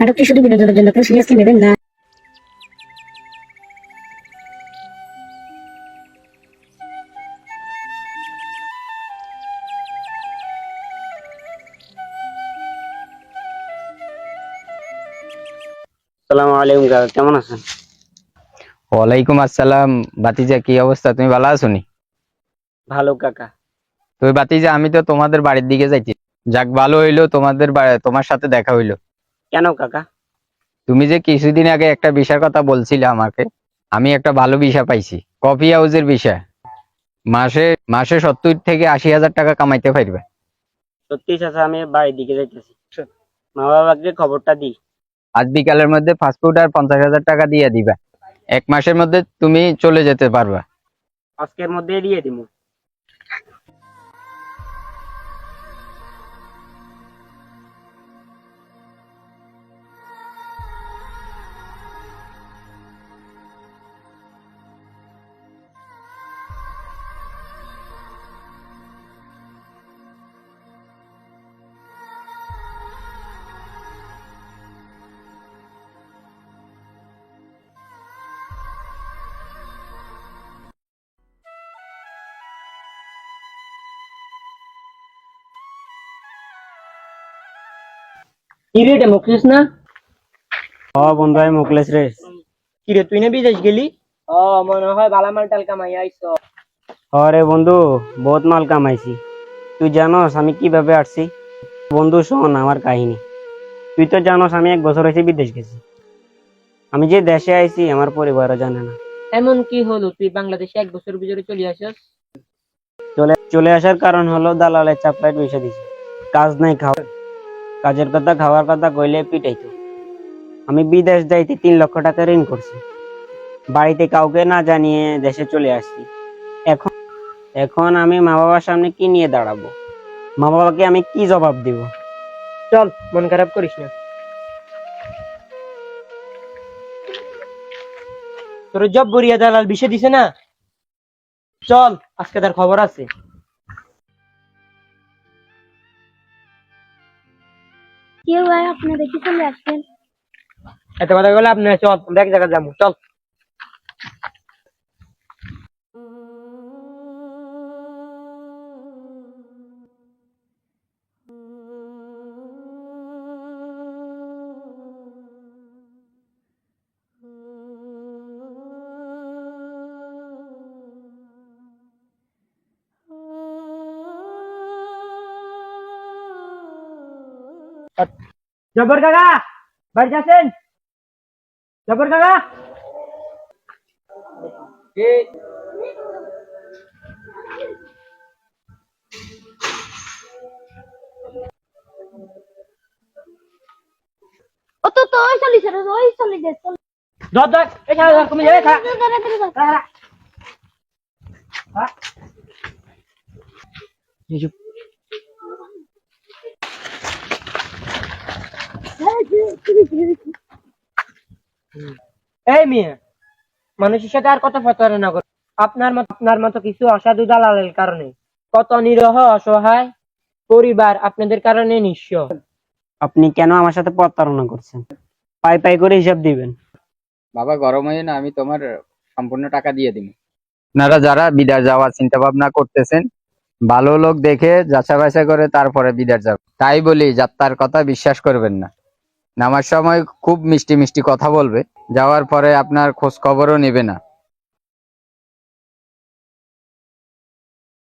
নাটকটি শুধু বিনোদনের জন্য, কেউ সিরিয়াসলি নেবেন না। আসসালামু আলাইকুম কাকা, কেমন আছেন? ওয়ালাইকুম আসসালাম। বাতিজা, কি অবস্থা? তুমি ভালো আছো নি? ভালো কাকা। তুমি বাতিজা, আমি তো তোমাদের বাড়ির দিকে যাইছি। যাক, ভালো হইলো তোমার সাথে দেখা হইলো। কেন কাকা? তুমি যে কিছুদিন আগে একটা বিষয়ের কথা বলছিলে আমাকে, আমি একটা ভালো বিষয় পাইছি, কফি হাউসের বিষয়। মাসে মাসে 70 থেকে 80 হাজার টাকা কামাইতে পারবে। সত্যি চাচা, আমি বাড়ির দিকে যাইতেছি, মা বাবাকে খবরটা দিই। আজ বিকালের মধ্যে ফাস্টফুড আর 50 হাজার টাকা দিয়ে দিবা। 1 মাসের মধ্যে তুমি চলে যেতে পারবা। আজকের মধ্যে দিয়ে দিব। কি রে, এটা মুখলিস না? বন্ধু, আমি মুকলেশ রে। কি রে, তুই না বিদেশ গেলি? মনে হয় বালামাল টাল কামাই আইছো। রে বন্ধু, বহুত মাল কামাইছি। তুই জানোস আমি কিভাবে আসছি? বন্ধু শোন আমার কাহিনী। তুই তো জানোস আমি 1 বছর হয়েছে বিদেশ গেছি। আমি যে দেশে আইছি আমার পরিবারও জানে না। এমন কি হলো তুই বাংলাদেশে 1 বছর ভিতরে চলে আসিস? চলে আসার কারণ হলো দালালের চাপড়ায় পয়সা দিছে। কাজ নাই, কাজের কথা খাওয়ার কথা কইলে পিটাইতো। আমি বিদেশ যাইতে 3 লক্ষ টাকা ঋণ করছি। বাড়িতে কাউকে না জানিয়ে দেশে চলে আসছি। এখন এখন আমি মা বাবার সামনে কি নিয়ে দাঁড়াবো? মা বাবাকে আমি কি জবাব দিব? চল, মন খারাপ করিস না। তোর জব বরিয়া দালাল বিষয় দিছে না? চল, আজকে তার খবর আছে। কেউ ভাই আপনি দেখে চলে আসছেন। এত কথা বলে আপনি চল, আমরা এক জায়গায় যাবো, চল। জব্বর কাকা, বাড়ি আছেন? জব্বর কাকা, ও তো তো ওই চলে যাবে, ওই চলে যাবে। ধর ধর, এই খাড়া ধর, কমে যাবে, খাড়া খাড়া, খাড়া। হ্যাঁ? এই যে, এই মেয়ে, মানুষের সাথে আর কত প্রতারণা করে। আপনার মতো কিছু অসাধু দালালের কারণে কত নিরহ অসহায় পরিবার আপনাদের কারণে নিঃস্ব। আপনি কেন আমার সাথে প্রতারণা করছেন? পাই পাই করে হিসাব দিবেন। বাবা, গরম হয়ে না, আমি তোমার সম্পূর্ণ টাকা দিয়ে দিব। আপনারা যারা বিদেশ যাওয়ার চিন্তা ভাবনা করতেছেন, ভালো লোক দেখে যাচাই বাছাই করে তারপরে বিদেশ যাবে। তাই বলি, যাত্রার কথা বিশ্বাস করবেন না। নামার সময় খুব মিষ্টি মিষ্টি কথা বলবে, যাওয়ার পরে আপনার খোঁজ খবরও নেবে না।